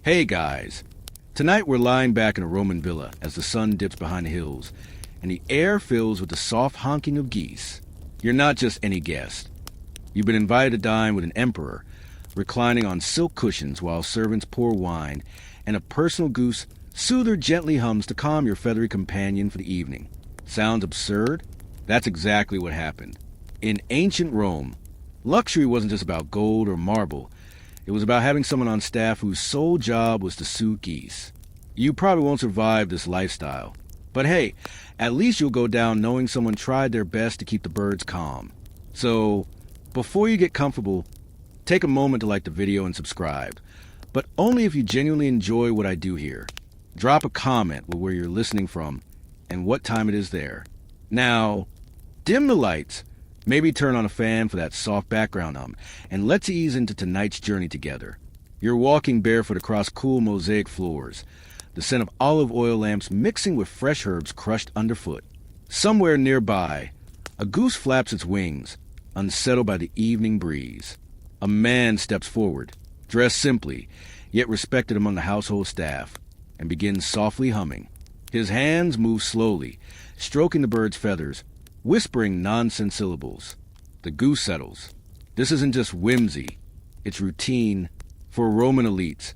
Hey guys, tonight we're lying back in a Roman villa as the sun dips behind the hills and the air fills with the soft honking of geese. You're not just any guest. You've been invited to dine with an emperor, reclining on silk cushions while servants pour wine, and a personal goose soother gently hums to calm your feathery companion for the evening. Sounds absurd? That's exactly what happened. In ancient Rome, luxury wasn't just about gold or marble. It was about having someone on staff whose sole job was to soothe geese. You probably won't survive this lifestyle. But hey, at least you'll go down knowing someone tried their best to keep the birds calm. So, before you get comfortable, take a moment to like the video and subscribe. But only if you genuinely enjoy what I do here. Drop a comment with where you're listening from and what time it is there. Now, dim the lights. Maybe turn on a fan for that soft background hum, and let's ease into tonight's journey together. You're walking barefoot across cool mosaic floors, the scent of olive oil lamps mixing with fresh herbs crushed underfoot. Somewhere nearby, a goose flaps its wings, unsettled by the evening breeze. A man steps forward, dressed simply, yet respected among the household staff, and begins softly humming. His hands move slowly, stroking the bird's feathers, whispering nonsense syllables. The goose settles. This isn't just whimsy, it's routine. For Roman elites,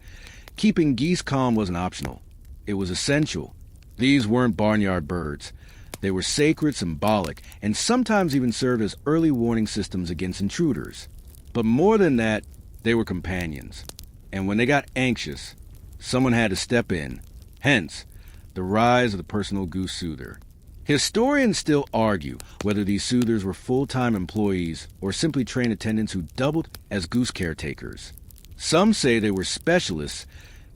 keeping geese calm wasn't optional. It was essential. These weren't barnyard birds. They were sacred, symbolic, and sometimes even served as early warning systems against intruders. But more than that, they were companions. And when they got anxious, someone had to step in. Hence, the rise of the personal goose soother. Historians still argue whether these soothers were full-time employees or simply trained attendants who doubled as goose caretakers. Some say they were specialists,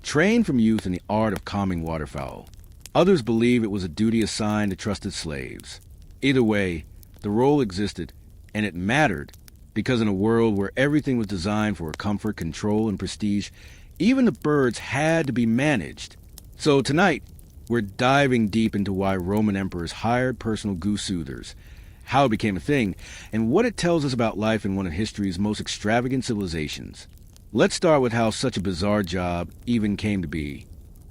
trained from youth in the art of calming waterfowl. Others believe it was a duty assigned to trusted slaves. Either way, the role existed, and it mattered, because in a world where everything was designed for comfort, control, and prestige, even the birds had to be managed. So tonight, we're diving deep into why Roman emperors hired personal goose soothers, how it became a thing, and what it tells us about life in one of history's most extravagant civilizations. Let's start with how such a bizarre job even came to be.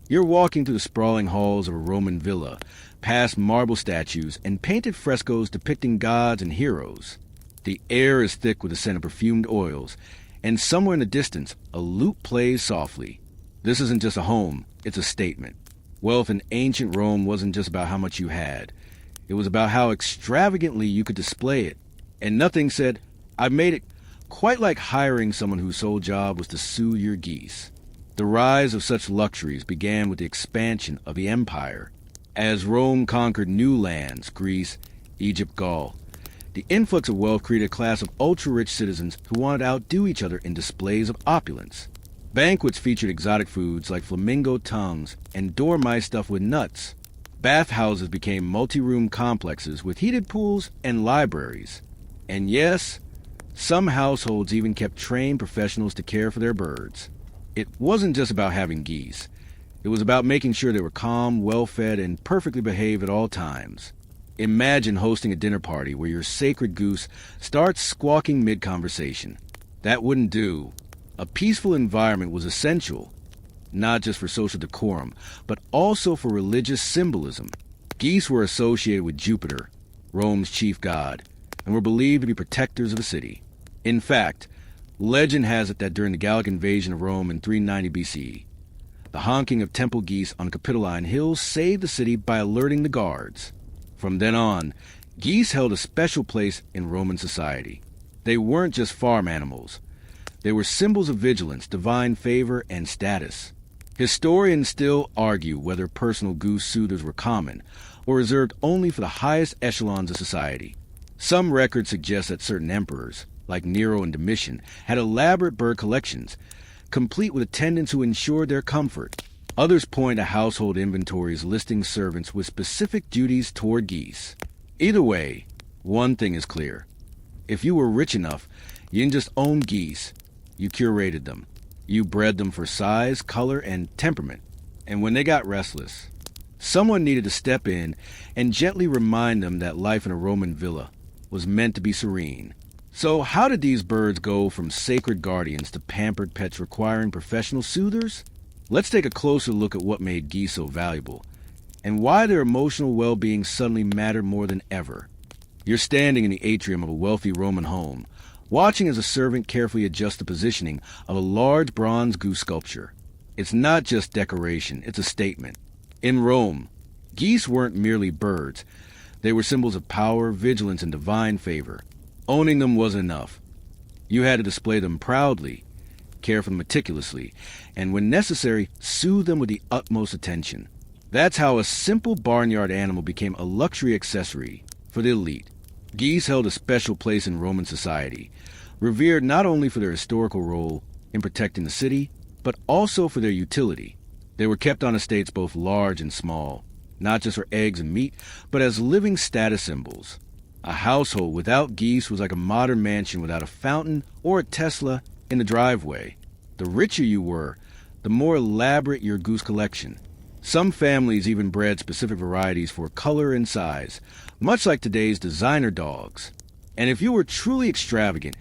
You're walking through the sprawling halls of a Roman villa, past marble statues and painted frescoes depicting gods and heroes. The air is thick with the scent of perfumed oils, and somewhere in the distance, a lute plays softly. This isn't just a home, it's a statement. Wealth in ancient Rome wasn't just about how much you had. It was about how extravagantly you could display it. And nothing said, "I've made it," quite like hiring someone whose sole job was to soothe your geese. The rise of such luxuries began with the expansion of the empire. As Rome conquered new lands, Greece, Egypt, Gaul, the influx of wealth created a class of ultra-rich citizens who wanted to outdo each other in displays of opulence. Banquets featured exotic foods like flamingo tongues and dormice stuffed with nuts. Bathhouses became multi-room complexes with heated pools and libraries. And yes, some households even kept trained professionals to care for their birds. It wasn't just about having geese. It was about making sure they were calm, well-fed, and perfectly behaved at all times. Imagine hosting a dinner party where your sacred goose starts squawking mid-conversation. That wouldn't do. A peaceful environment was essential, not just for social decorum, but also for religious symbolism. Geese were associated with Jupiter, Rome's chief god, and were believed to be protectors of the city. In fact, legend has it that during the Gallic invasion of Rome in 390 BCE, the honking of temple geese on Capitoline Hills saved the city by alerting the guards. From then on, geese held a special place in Roman society. They weren't just farm animals. They were symbols of vigilance, divine favor, and status. Historians still argue whether personal goose soothers were common or reserved only for the highest echelons of society. Some records suggest that certain emperors, like Nero and Domitian, had elaborate bird collections, complete with attendants who ensured their comfort. Others point to household inventories listing servants with specific duties toward geese. Either way, one thing is clear. If you were rich enough, you didn't just own geese. You curated them. You bred them for size, color, and temperament. And when they got restless, someone needed to step in and gently remind them that life in a Roman villa was meant to be serene. So how did these birds go from sacred guardians to pampered pets requiring professional soothers? Let's take a closer look at what made geese so valuable, and why their emotional well-being suddenly mattered more than ever. You're standing in the atrium of a wealthy Roman home, watching as a servant carefully adjusts the positioning of a large bronze goose sculpture. It's not just decoration, it's a statement. In Rome, geese weren't merely birds. They were symbols of power, vigilance, and divine favor. Owning them wasn't enough. You had to display them proudly, care for them meticulously, and when necessary, soothe them with the utmost attention. That's how a simple barnyard animal became a luxury accessory for the elite. Geese held a special place in Roman society, revered not only for their historical role in protecting the city, but also for their utility. They were kept on estates both large and small, not just for eggs and meat, but as living status symbols. A household without geese was like a modern mansion without a fountain or a Tesla in the driveway. The richer you were, the more elaborate your goose collection. Some families even bred specific varieties for color and size, much like today's designer dogs. And if you were truly extravagant,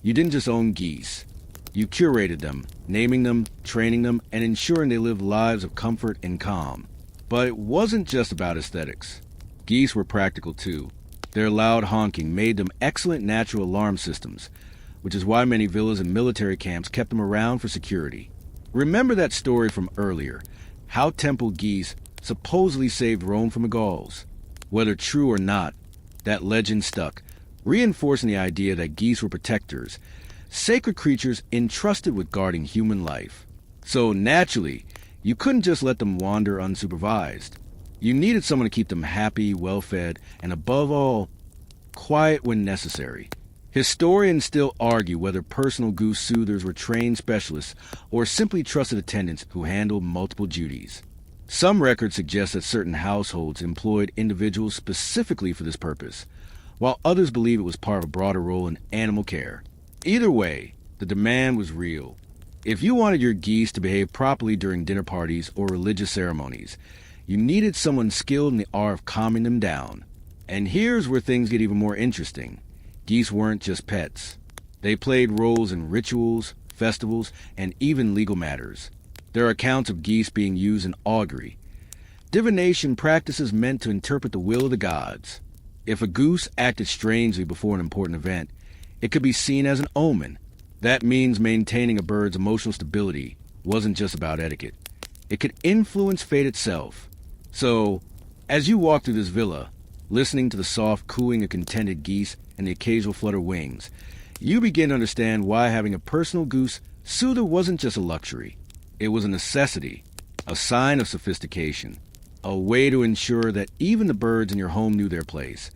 you didn't just own geese. You curated them, naming them, training them, and ensuring they lived lives of comfort and calm. But it wasn't just about aesthetics. Geese were practical too. Their loud honking made them excellent natural alarm systems, which is why many villas and military camps kept them around for security. Remember that story from earlier, how temple geese supposedly saved Rome from the Gauls? Whether true or not, that legend stuck, reinforcing the idea that geese were protectors, sacred creatures entrusted with guarding human life. So naturally, you couldn't just let them wander unsupervised. You needed someone to keep them happy, well-fed, and above all, quiet when necessary. Historians still argue whether personal goose soothers were trained specialists or simply trusted attendants who handled multiple duties. Some records suggest that certain households employed individuals specifically for this purpose, while others believe it was part of a broader role in animal care. Either way, the demand was real. If you wanted your geese to behave properly during dinner parties or religious ceremonies, you needed someone skilled in the art of calming them down. And here's where things get even more interesting. Geese weren't just pets. They played roles in rituals, festivals, and even legal matters. There are accounts of geese being used in augury, divination practices meant to interpret the will of the gods. If a goose acted strangely before an important event, it could be seen as an omen. That means maintaining a bird's emotional stability wasn't just about etiquette. It could influence fate itself. So, as you walk through this villa, listening to the soft cooing of contented geese and the occasional flutter of wings, you begin to understand why having a personal goose soother wasn't just a luxury. It was a necessity, a sign of sophistication, a way to ensure that even the birds in your home knew their place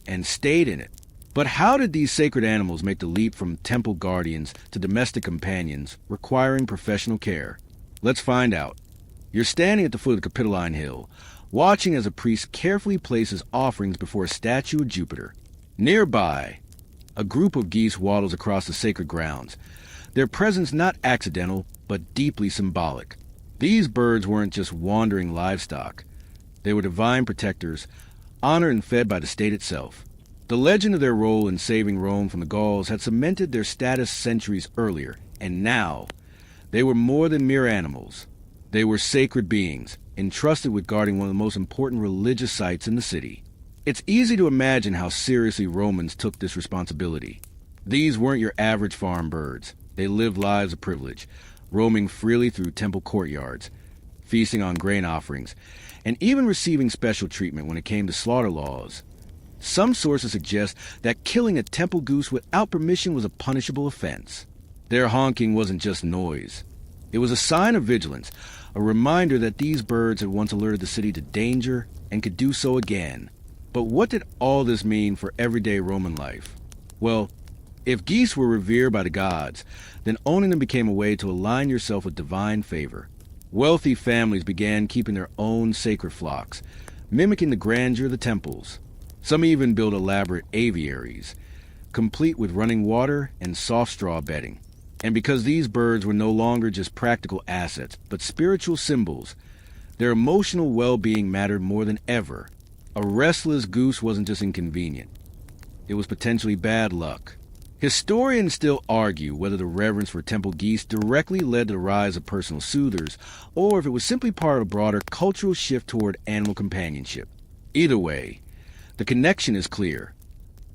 and stayed in it. But how did these sacred animals make the leap from temple guardians to domestic companions requiring professional care? Let's find out. You're standing at the foot of the Capitoline Hill, watching as a priest carefully places offerings before a statue of Jupiter. Nearby, a group of geese waddles across the sacred grounds, their presence not accidental, but deeply symbolic. These birds weren't just wandering livestock. They were divine protectors, honored and fed by the state itself. The legend of their role in saving Rome from the Gauls had cemented their status centuries earlier, and now, they were more than mere animals. They were sacred beings, entrusted with guarding one of the most important religious sites in the city. It's easy to imagine how seriously Romans took this responsibility. These weren't your average farm birds. They lived lives of privilege, roaming freely through temple courtyards, feasting on grain offerings, and even receiving special treatment when it came to slaughter laws. Some sources suggest that killing a temple goose without permission was a punishable offense. Their honking wasn't just noise. It was a sign of vigilance, a reminder that these birds had once alerted the city to danger and could do so again. But what did all this mean for everyday Roman life? Well, if geese were revered by the gods, then owning them became a way to align yourself with divine favor. Wealthy families began keeping their own sacred flocks, mimicking the grandeur of the temples. Some even built elaborate aviaries, complete with running water and soft straw bedding. And because these birds were no longer just practical assets, but spiritual symbols, their emotional well-being mattered more than ever. A restless goose wasn't just inconvenient. It was potentially bad luck. Historians still argue whether the reverence for temple geese directly led to the rise of personal soothers, or if it was simply part of a broader cultural shift toward animal companionship. Either way, the connection is clear.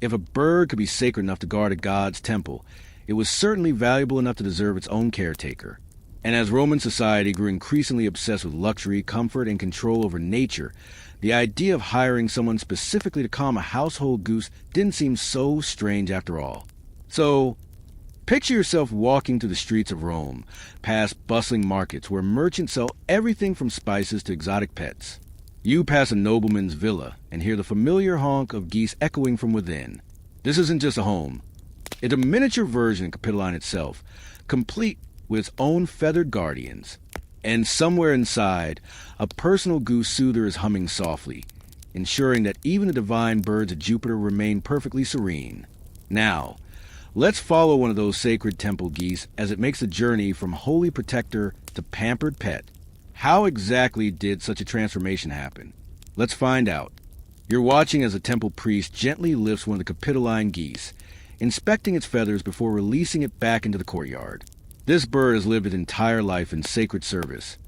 If a bird could be sacred enough to guard a god's temple, it was certainly valuable enough to deserve its own caretaker. And as Roman society grew increasingly obsessed with luxury, comfort, and control over nature, the idea of hiring someone specifically to calm a household goose didn't seem so strange after all. So, picture yourself walking through the streets of Rome, past bustling markets where merchants sell everything from spices to exotic pets. You pass a nobleman's villa and hear the familiar honk of geese echoing from within. This isn't just a home. It's a miniature version of Capitoline itself, complete with its own feathered guardians. And somewhere inside, a personal goose soother is humming softly, ensuring that even the divine birds of Jupiter remain perfectly serene. Now, let's follow one of those sacred temple geese as it makes the journey from holy protector to pampered pet. How exactly did such a transformation happen? Let's find out. You're watching as a temple priest gently lifts one of the Capitoline geese, inspecting its feathers before releasing it back into the courtyard. This bird has lived its entire life in sacred service.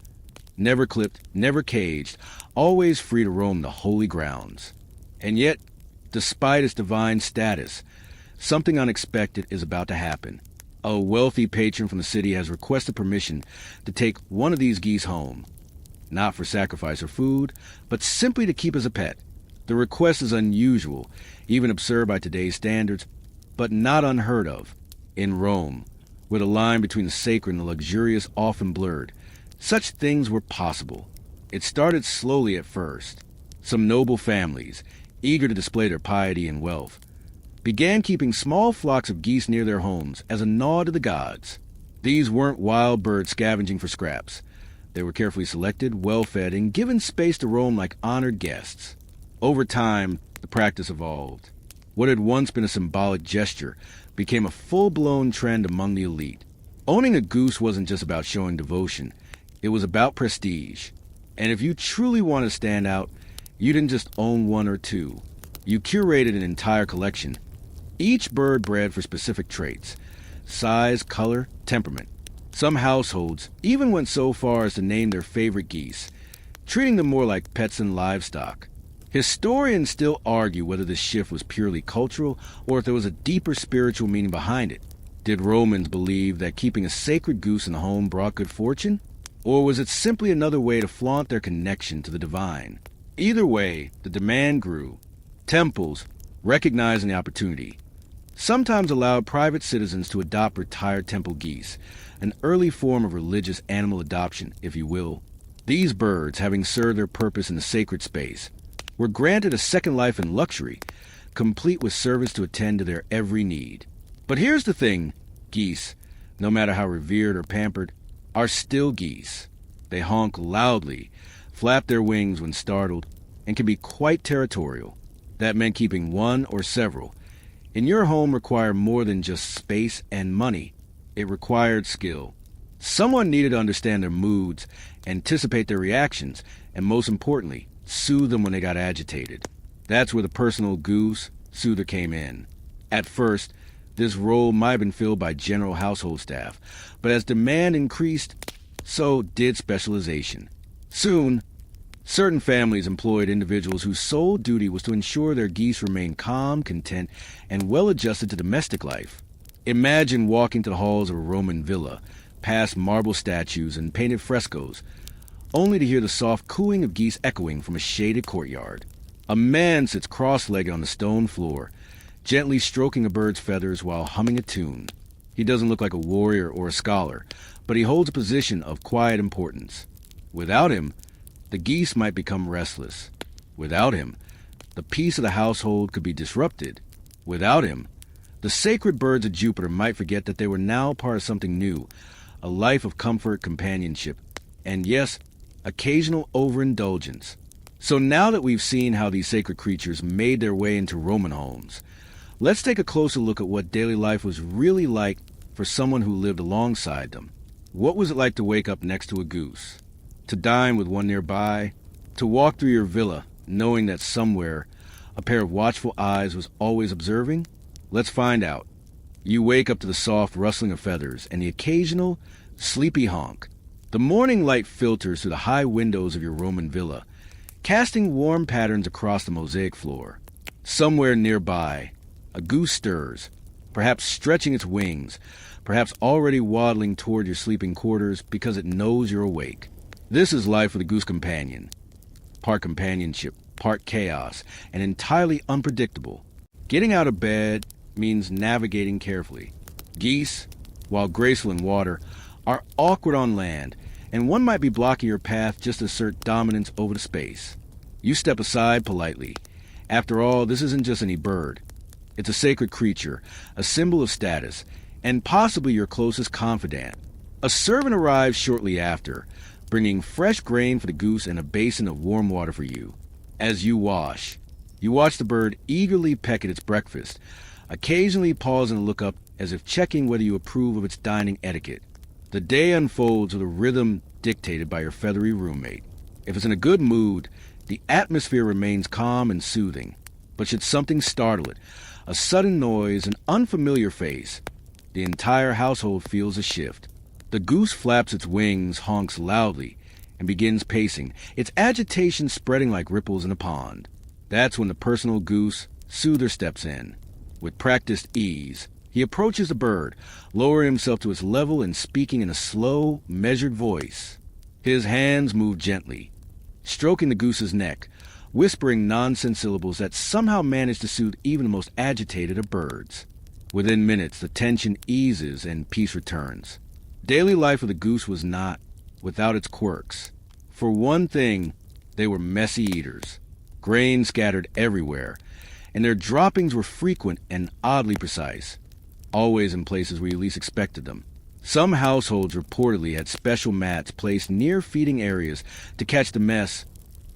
Never clipped, never caged, always free to roam the holy grounds. And yet, despite its divine status, something unexpected is about to happen. A wealthy patron from the city has requested permission to take one of these geese home. Not for sacrifice or food, but simply to keep as a pet. The request is unusual, even absurd by today's standards, but not unheard of. In Rome, where the line between the sacred and the luxurious often blurred, such things were possible. It started slowly at first. Some noble families, eager to display their piety and wealth, began keeping small flocks of geese near their homes as a nod to the gods. These weren't wild birds scavenging for scraps. They were carefully selected, well-fed, and given space to roam like honored guests. Over time, the practice evolved. What had once been a symbolic gesture became a full-blown trend among the elite. Owning a goose wasn't just about showing devotion. It was about prestige. And if you truly want to stand out, you didn't just own one or two. You curated an entire collection, each bird bred for specific traits: size, color, temperament. Some households even went so far as to name their favorite geese, treating them more like pets than livestock. Historians still argue whether this shift was purely cultural or if there was a deeper spiritual meaning behind it. Did Romans believe that keeping a sacred goose in the home brought good fortune? Or was it simply another way to flaunt their connection to the divine? Either way, the demand grew. Temples, recognizing the opportunity, sometimes allowed private citizens to adopt retired temple geese, an early form of religious animal adoption, if you will. These birds, having served their purpose in the sacred space, were granted a second life in luxury, complete with service to attend to their every need. But here's the thing: geese, no matter how revered or pampered, are still geese. They honk loudly, flap their wings when startled, and can be quite territorial. That meant keeping one or several in your home required more than just space and money. It required skill. Someone needed to understand their moods, anticipate their reactions, and most importantly, soothe them when they got agitated. That's where the personal goose soother came in. At first, this role might have been filled by general household staff, but as demand increased, so did specialization. Soon, certain families employed individuals whose sole duty was to ensure their geese remained calm, content, and well-adjusted to domestic life. Imagine walking to the halls of a Roman villa, past marble statues and painted frescoes, only to hear the soft cooing of geese echoing from a shaded courtyard. A man sits cross-legged on the stone floor, gently stroking a bird's feathers while humming a tune. He doesn't look like a warrior or a scholar, but he holds a position of quiet importance. Without him, the geese might become restless. Without him, the peace of the household could be disrupted. Without him, the sacred birds of Jupiter might forget that they were now part of something new, a life of comfort, companionship, and yes, occasional overindulgence. So now that we've seen how these sacred creatures made their way into Roman homes, let's take a closer look at what daily life was really like for someone who lived alongside them. What was it like to wake up next to a goose? To dine with one nearby? To walk through your villa knowing that somewhere a pair of watchful eyes was always observing? Let's find out. You wake up to the soft rustling of feathers and the occasional sleepy honk. The morning light filters through the high windows of your Roman villa, casting warm patterns across the mosaic floor. Somewhere nearby, a goose stirs, perhaps stretching its wings, perhaps already waddling toward your sleeping quarters because it knows you're awake. This is life with a goose companion. Part companionship, part chaos, and entirely unpredictable. Getting out of bed means navigating carefully. Geese, while graceful in water, are awkward on land, and one might be blocking your path just to assert dominance over the space. You step aside politely. After all, this isn't just any bird. It's a sacred creature, a symbol of status, and possibly your closest confidant. A servant arrives shortly after, bringing fresh grain for the goose and a basin of warm water for you. As you watch the bird eagerly peck at its breakfast, occasionally pausing to look up as if checking whether you approve of its dining etiquette. The day unfolds with a rhythm dictated by your feathery roommate. If it's in a good mood, the atmosphere remains calm and soothing. But should something startle it, a sudden noise, an unfamiliar face, the entire household feels a shift. The goose flaps its wings, honks loudly, and begins pacing, its agitation spreading like ripples in a pond. That's when the personal goose, Soother, steps in. With practiced ease, he approaches the bird, lowering himself to its level and speaking in a slow, measured voice. His hands move gently, stroking the goose's neck, whispering nonsense syllables that somehow manage to soothe even the most agitated of birds. Within minutes, the tension eases and peace returns. Daily life of the goose was not without its quirks. For one thing, they were messy eaters. Grain scattered everywhere, and their droppings were frequent and oddly precise, always in places where you least expected them. Some households reportedly had special mats placed near feeding areas to catch the mess,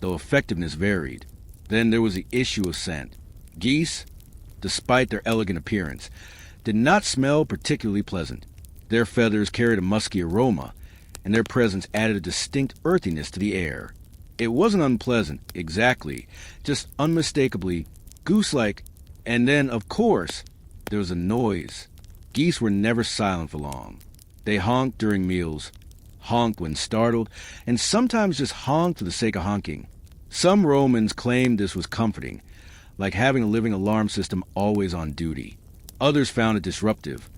though effectiveness varied. Then there was the issue of scent. Geese, despite their elegant appearance, did not smell particularly pleasant. Their feathers carried a musky aroma, and their presence added a distinct earthiness to the air. It wasn't unpleasant, exactly, just unmistakably goose-like. And then, of course, there was a noise. Geese were never silent for long. They honked during meals, honked when startled, and sometimes just honked for the sake of honking. Some Romans claimed this was comforting, like having a living alarm system always on duty. Others found it disruptive,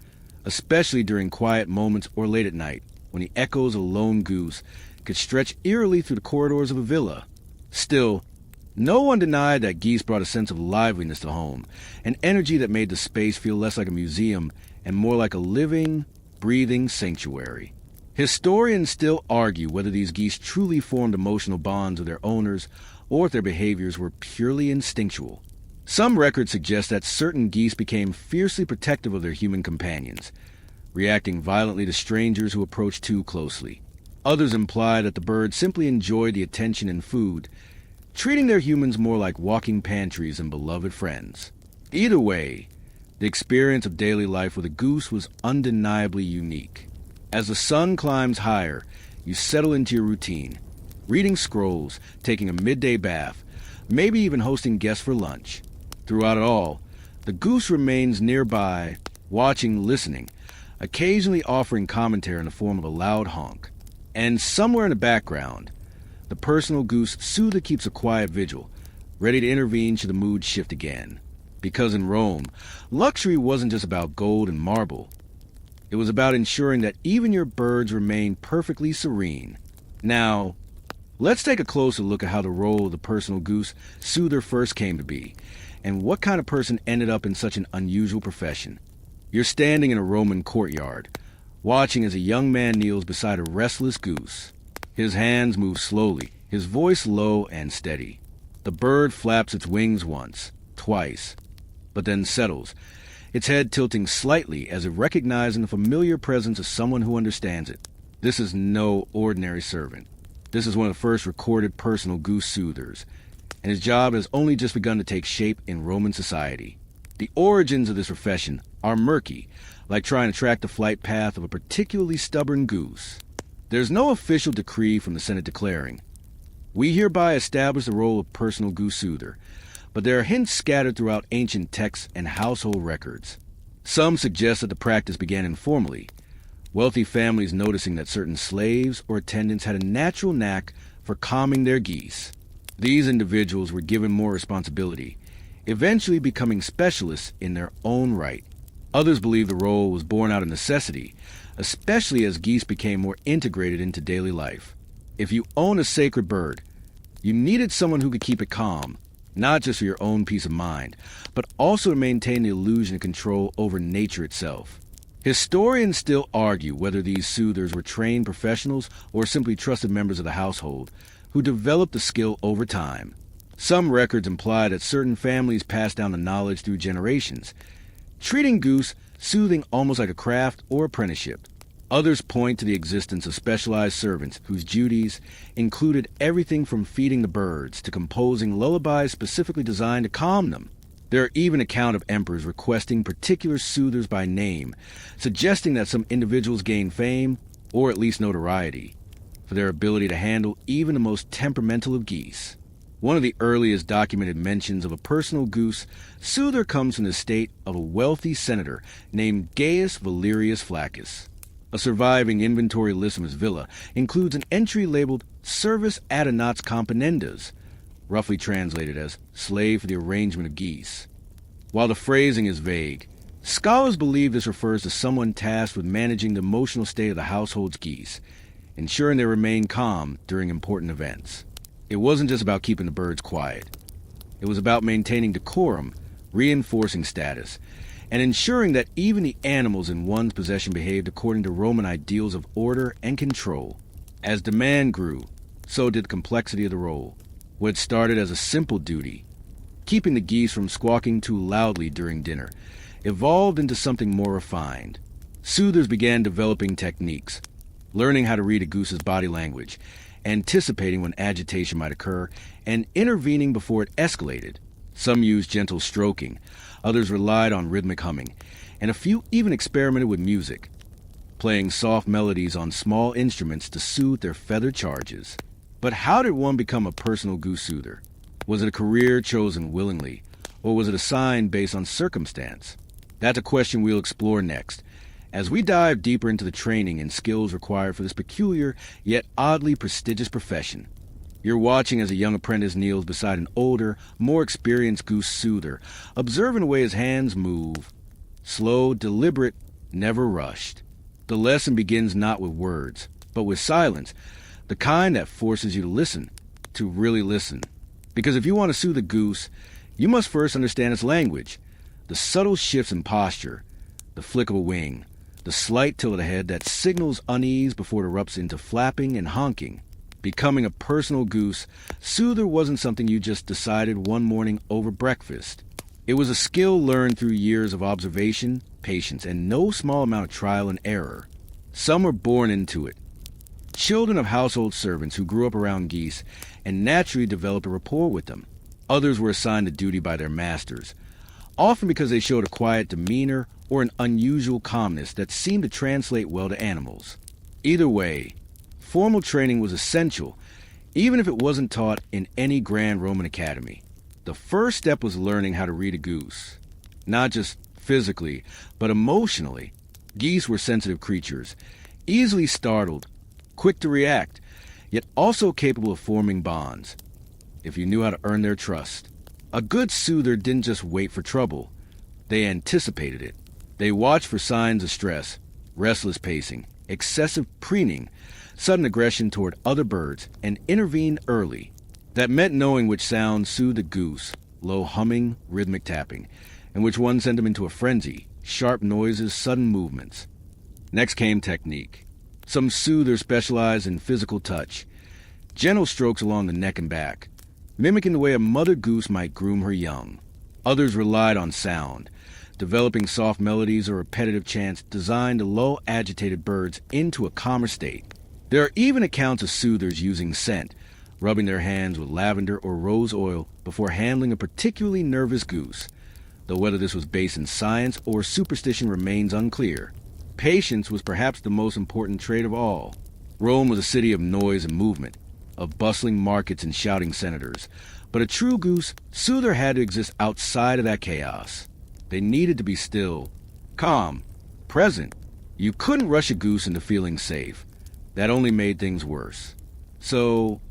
especially during quiet moments or late at night, when the echoes of a lone goose could stretch eerily through the corridors of a villa. Still, no one denied that geese brought a sense of liveliness to home, an energy that made the space feel less like a museum and more like a living, breathing sanctuary. Historians still argue whether these geese truly formed emotional bonds with their owners or if their behaviors were purely instinctual. Some records suggest that certain geese became fiercely protective of their human companions, reacting violently to strangers who approached too closely. Others imply that the birds simply enjoyed the attention and food, treating their humans more like walking pantries and beloved friends. Either way, the experience of daily life with a goose was undeniably unique. As the sun climbs higher, you settle into your routine, reading scrolls, taking a midday bath, maybe even hosting guests for lunch. Throughout it all, the goose remains nearby, watching, listening, occasionally offering commentary in the form of a loud honk. And somewhere in the background, the personal goose Soother keeps a quiet vigil, ready to intervene should the mood shift again. Because in Rome, luxury wasn't just about gold and marble. It was about ensuring that even your birds remained perfectly serene. Now, let's take a closer look at how the role of the personal goose Soother first came to be, and what kind of person ended up in such an unusual profession. You're standing in a Roman courtyard, watching as a young man kneels beside a restless goose. His hands move slowly, his voice low and steady. The bird flaps its wings once, twice, but then settles, its head tilting slightly as if recognizing the familiar presence of someone who understands it. This is no ordinary servant. This is one of the first recorded personal goose soothers, and his job has only just begun to take shape in Roman society. The origins of this profession are murky, like trying to track the flight path of a particularly stubborn goose. There's no official decree from the Senate declaring, "We hereby establish the role of personal goose soother," but there are hints scattered throughout ancient texts and household records. Some suggest that the practice began informally, wealthy families noticing that certain slaves or attendants had a natural knack for calming their geese. These individuals were given more responsibility, eventually becoming specialists in their own right. Others believe the role was born out of necessity, especially as geese became more integrated into daily life. If you own a sacred bird, you needed someone who could keep it calm, not just for your own peace of mind, but also to maintain the illusion of control over nature itself. Historians still argue whether these soothers were trained professionals or simply trusted members of the household who developed the skill over time. Some records imply that certain families passed down the knowledge through generations, treating Goose soothing almost like a craft or apprenticeship. Others point to the existence of specialized servants whose duties included everything from feeding the birds to composing lullabies specifically designed to calm them. There are even accounts of emperors requesting particular soothers by name, suggesting that some individuals gained fame, or at least notoriety, for their ability to handle even the most temperamental of geese. One of the earliest documented mentions of a personal goose soother comes from the estate of a wealthy senator named Gaius Valerius Flaccus. A surviving inventory list of his villa includes an entry labeled Servus Adonats Componendas, roughly translated as slave for the arrangement of geese. While the phrasing is vague, scholars believe this refers to someone tasked with managing the emotional state of the household's geese, ensuring they remain calm during important events. It wasn't just about keeping the birds quiet. It was about maintaining decorum, reinforcing status, and ensuring that even the animals in one's possession behaved according to Roman ideals of order and control. As demand grew, so did the complexity of the role. What had started as a simple duty, keeping the geese from squawking too loudly during dinner, evolved into something more refined. Soothers began developing techniques, learning how to read a goose's body language, anticipating when agitation might occur, and intervening before it escalated. Some used gentle stroking, others relied on rhythmic humming, and a few even experimented with music, playing soft melodies on small instruments to soothe their feathered charges. But how did one become a personal goose soother? Was it a career chosen willingly, or was it a sign based on circumstance? That's a question we'll explore next, as we dive deeper into the training and skills required for this peculiar yet oddly prestigious profession. You're watching as a young apprentice kneels beside an older, more experienced goose soother, observing the way his hands move. Slow, deliberate, never rushed. The lesson begins not with words, but with silence, the kind that forces you to listen, to really listen. Because if you want to soothe a goose, you must first understand its language, the subtle shifts in posture, the flick of a wing, the slight tilt of the head that signals unease before it erupts into flapping and honking. Becoming a personal goose soother wasn't something you just decided one morning over breakfast. It was a skill learned through years of observation, patience, and no small amount of trial and error. Some were born into it, children of household servants who grew up around geese and naturally developed a rapport with them. Others were assigned to duty by their masters, often because they showed a quiet demeanor or an unusual calmness that seemed to translate well to animals. Either way, formal training was essential, even if it wasn't taught in any grand Roman academy. The first step was learning how to read a goose, not just physically, but emotionally. Geese were sensitive creatures, easily startled, quick to react, yet also capable of forming bonds, if you knew how to earn their trust. A good soother didn't just wait for trouble. They anticipated it. They watched for signs of stress, restless pacing, excessive preening, sudden aggression toward other birds, and intervened early. That meant knowing which sounds soothed a goose, low humming, rhythmic tapping, and which one sent them into a frenzy, sharp noises, sudden movements. Next came technique. Some soothers specialized in physical touch, gentle strokes along the neck and back, mimicking the way a mother goose might groom her young. Others relied on sound, developing soft melodies or repetitive chants designed to lull agitated birds into a calmer state. There are even accounts of soothers using scent, rubbing their hands with lavender or rose oil before handling a particularly nervous goose, though whether this was based in science or superstition remains unclear. Patience was perhaps the most important trait of all. Rome was a city of noise and movement, of bustling markets and shouting senators, but a true goose soother had to exist outside of that chaos. They needed to be still, Calm, present. You couldn't rush a goose into feeling safe. That only made things worse. So,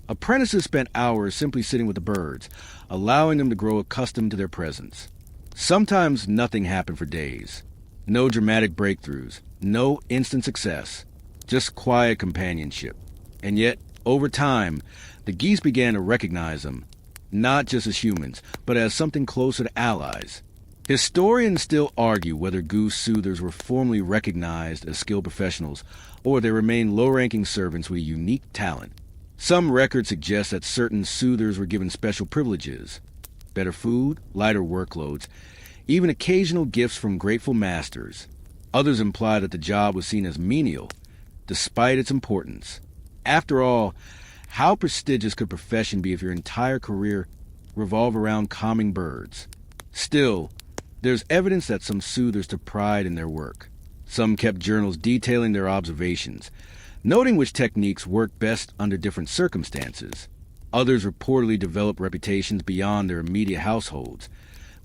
apprentices spent hours simply sitting with the birds, allowing them to grow accustomed to their presence. Sometimes nothing happened for days. No dramatic breakthroughs, no instant success, just quiet companionship. And yet, over time, the geese began to recognize them, not just as humans, but as something closer to allies. Historians still argue whether goose soothers were formally recognized as skilled professionals or they remained low-ranking servants with a unique talent. Some records suggest that certain soothers were given special privileges, better food, lighter workloads, even occasional gifts from grateful masters. Others imply that the job was seen as menial, despite its importance. After all, how prestigious could a profession be if your entire career revolved around calming birds? Still, there's evidence that some soothers took pride in their work. Some kept journals detailing their observations, noting which techniques worked best under different circumstances. Others reportedly developed reputations beyond their immediate households,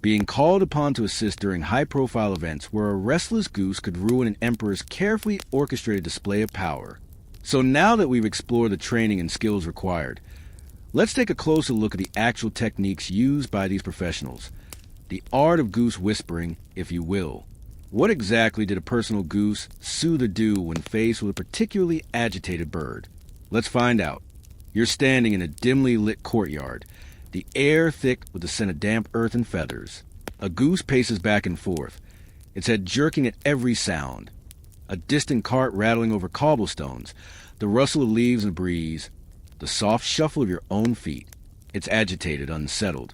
being called upon to assist during high-profile events where a restless goose could ruin an emperor's carefully orchestrated display of power. So now that we've explored the training and skills required, let's take a closer look at the actual techniques used by these professionals. The art of goose whispering, if you will. What exactly did a personal goose soother do when faced with a particularly agitated bird? Let's find out. You're standing in a dimly lit courtyard, the air thick with the scent of damp earth and feathers. A goose paces back and forth, its head jerking at every sound. A distant cart rattling over cobblestones, the rustle of leaves in the breeze, the soft shuffle of your own feet. It's agitated, unsettled.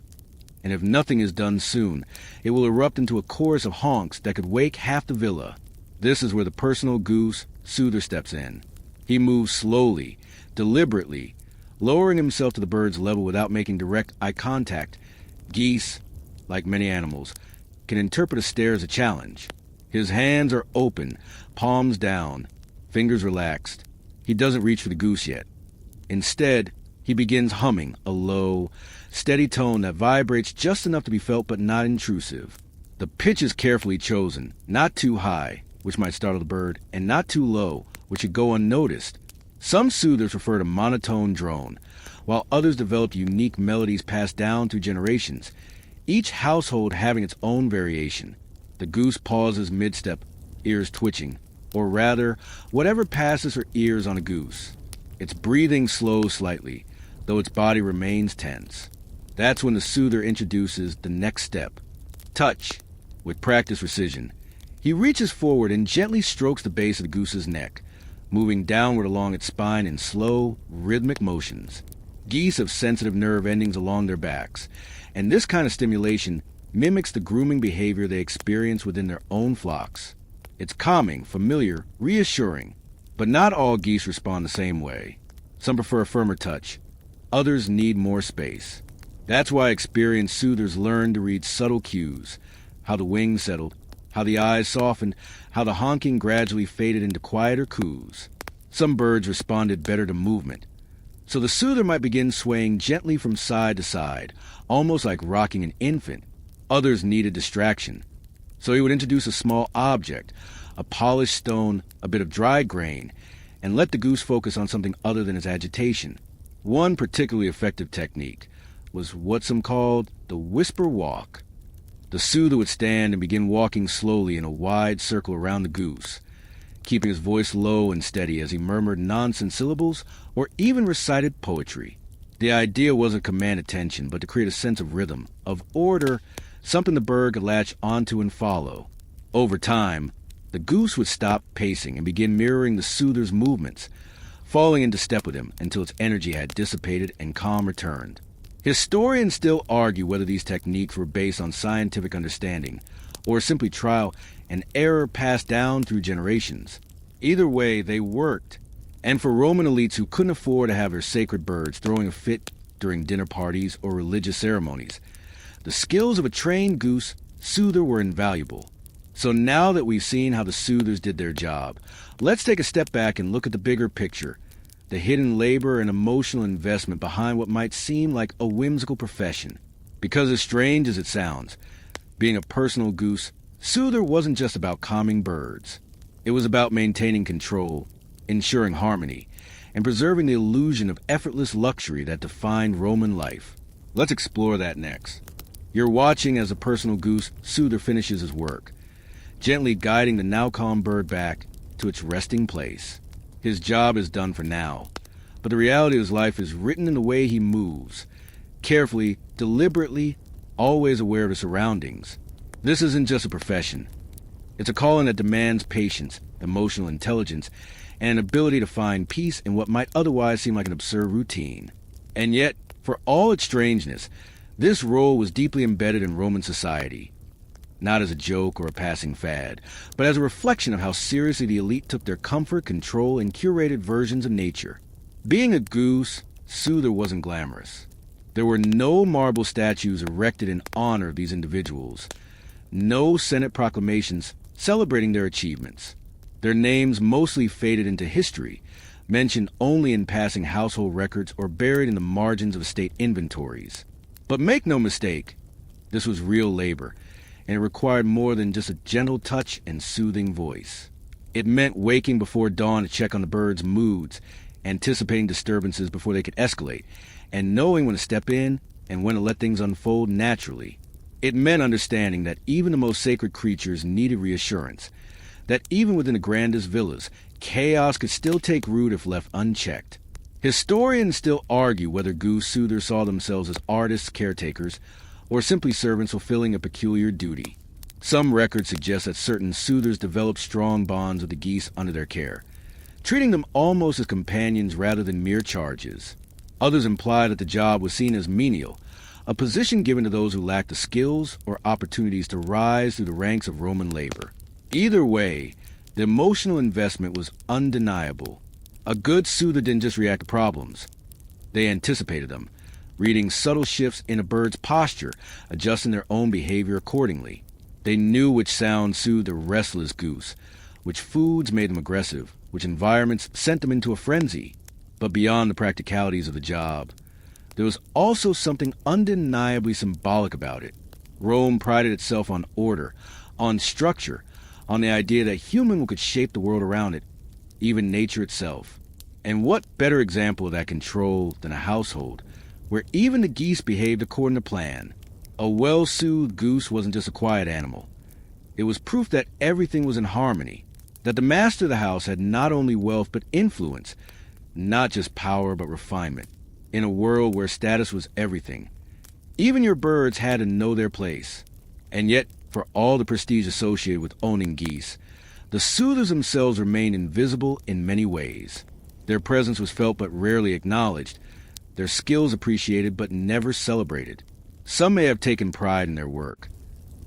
And if nothing is done soon, it will erupt into a chorus of honks that could wake half the villa. This is where the personal goose soother steps in. He moves slowly, deliberately, lowering himself to the bird's level without making direct eye contact. Geese, like many animals, can interpret a stare as a challenge. His hands are open, palms down, fingers relaxed. He doesn't reach for the goose yet. Instead, he begins humming a low, steady tone that vibrates just enough to be felt but not intrusive. The pitch is carefully chosen, not too high, which might startle the bird, and not too low, which should go unnoticed. Some soothers prefer a monotone drone, while others develop unique melodies passed down through generations, each household having its own variation. The goose pauses mid-step, ears twitching, or rather, whatever passes her ears on a goose. Its breathing slows slightly, though its body remains tense. That's when the soother introduces the next step. Touch, with practiced precision. He reaches forward and gently strokes the base of the goose's neck, moving downward along its spine in slow, rhythmic motions. Geese have sensitive nerve endings along their backs, and this kind of stimulation mimics the grooming behavior they experience within their own flocks. It's calming, familiar, reassuring, but not all geese respond the same way. Some prefer a firmer touch. Others need more space. That's why experienced soothers learn to read subtle cues, how the wings settled, how the eyes softened, how the honking gradually faded into quieter coos. Some birds responded better to movement, so the soother might begin swaying gently from side to side, almost like rocking an infant. Others needed distraction, so he would introduce a small object, a polished stone, a bit of dry grain, and let the goose focus on something other than its agitation. One particularly effective technique was what some called the whisper walk. The soother would stand and begin walking slowly in a wide circle around the goose, keeping his voice low and steady as he murmured nonsense syllables or even recited poetry. The idea wasn't to command attention, but to create a sense of rhythm, of order, something the bird could latch onto and follow. Over time, the goose would stop pacing and begin mirroring the soother's movements, falling into step with him until its energy had dissipated and calm returned. Historians still argue whether these techniques were based on scientific understanding or simply trial and error passed down through generations. Either way, they worked. And for Roman elites who couldn't afford to have their sacred birds throwing a fit during dinner parties or religious ceremonies, the skills of a trained goose soother were invaluable. So now that we've seen how the soothers did their job, let's take a step back and look at the bigger picture, the hidden labor and emotional investment behind what might seem like a whimsical profession. Because as strange as it sounds, being a personal goose Soother wasn't just about calming birds. It was about maintaining control, ensuring harmony, and preserving the illusion of effortless luxury that defined Roman life. Let's explore that next. You're watching as a personal goose, Soother finishes his work, gently guiding the now calm bird back to its resting place. His job is done for now, but the reality of his life is written in the way he moves, carefully, deliberately, always aware of his surroundings. This isn't just a profession. It's a calling that demands patience, emotional intelligence, and an ability to find peace in what might otherwise seem like an absurd routine. And yet, for all its strangeness, this role was deeply embedded in Roman society. Not as a joke or a passing fad, but as a reflection of how seriously the elite took their comfort, control, and curated versions of nature. Being a goose, Soother wasn't glamorous. There were no marble statues erected in honor of these individuals, no Senate proclamations celebrating their achievements. Their names mostly faded into history, mentioned only in passing household records or buried in the margins of state inventories. But make no mistake, this was real labor, and it required more than just a gentle touch and soothing voice. It meant waking before dawn to check on the birds' moods, anticipating disturbances before they could escalate, and knowing when to step in and when to let things unfold naturally. It meant understanding that even the most sacred creatures needed reassurance, that even within the grandest villas, chaos could still take root if left unchecked. Historians still argue whether Goose Soothers saw themselves as artists, caretakers, or simply servants fulfilling a peculiar duty. Some records suggest that certain Soothers developed strong bonds with the geese under their care, treating them almost as companions rather than mere charges. Others imply that the job was seen as menial, a position given to those who lacked the skills or opportunities to rise through the ranks of Roman labor. Either way, the emotional investment was undeniable. A good soother didn't just react to problems. They anticipated them, reading subtle shifts in a bird's posture, adjusting their own behavior accordingly. They knew which sounds soothed a restless goose, which foods made them aggressive, which environments sent them into a frenzy. But beyond the practicalities of the job, there was also something undeniably symbolic about it. Rome prided itself on order, on structure, on the idea that human could shape the world around it, even nature itself. And what better example of that control than a household, where even the geese behaved according to plan? A well-soothed goose wasn't just a quiet animal. It was proof that everything was in harmony, that the master of the house had not only wealth but influence, not just power but refinement. In a world where status was everything, even your birds had to know their place. And yet, for all the prestige associated with owning geese, the Soothers themselves remained invisible in many ways. Their presence was felt but rarely acknowledged, their skills appreciated but never celebrated. Some may have taken pride in their work,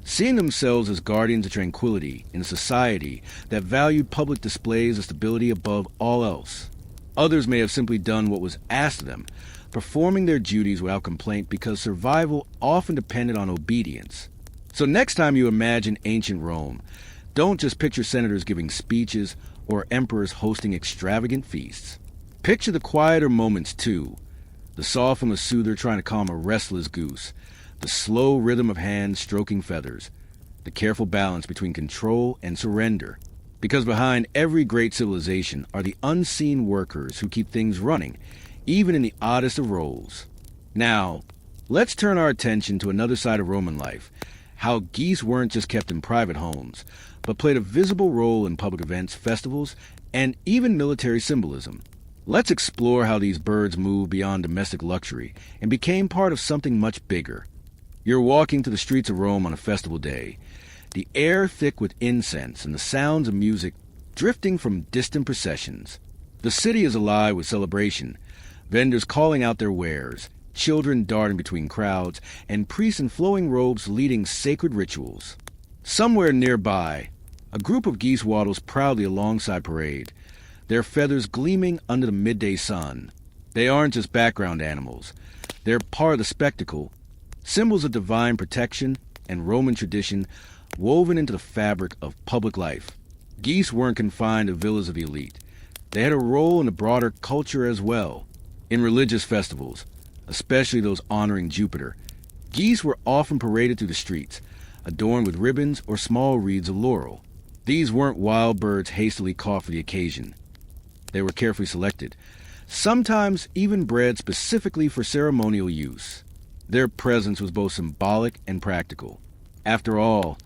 seeing themselves as guardians of tranquility in a society that valued public displays of stability above all else. Others may have simply done what was asked of them, performing their duties without complaint because survival often depended on obedience. So next time you imagine ancient Rome, don't just picture senators giving speeches or emperors hosting extravagant feasts. Picture the quieter moments too. The sough from a soother trying to calm a restless goose, the slow rhythm of hands stroking feathers, the careful balance between control and surrender. Because behind every great civilization are the unseen workers who keep things running, even in the oddest of roles. Now, let's turn our attention to another side of Roman life, how geese weren't just kept in private homes, but played a visible role in public events, festivals, and even military symbolism. Let's explore how these birds moved beyond domestic luxury and became part of something much bigger. You're walking to the streets of Rome on a festival day, the air thick with incense and the sounds of music drifting from distant processions. The city is alive with celebration, vendors calling out their wares, children darting between crowds, and priests in flowing robes leading sacred rituals. Somewhere nearby, a group of geese waddles proudly alongside parade, their feathers gleaming under the midday sun. They aren't just background animals. They're part of the spectacle, symbols of divine protection and Roman tradition woven into the fabric of public life. Geese weren't confined to villas of the elite. They had a role in the broader culture as well. In religious festivals, especially those honoring Jupiter, geese were often paraded through the streets, adorned with ribbons or small wreaths of laurel. These weren't wild birds hastily caught for the occasion. They were carefully selected, sometimes even bred specifically for ceremonial use. Their presence was both symbolic and practical. After all,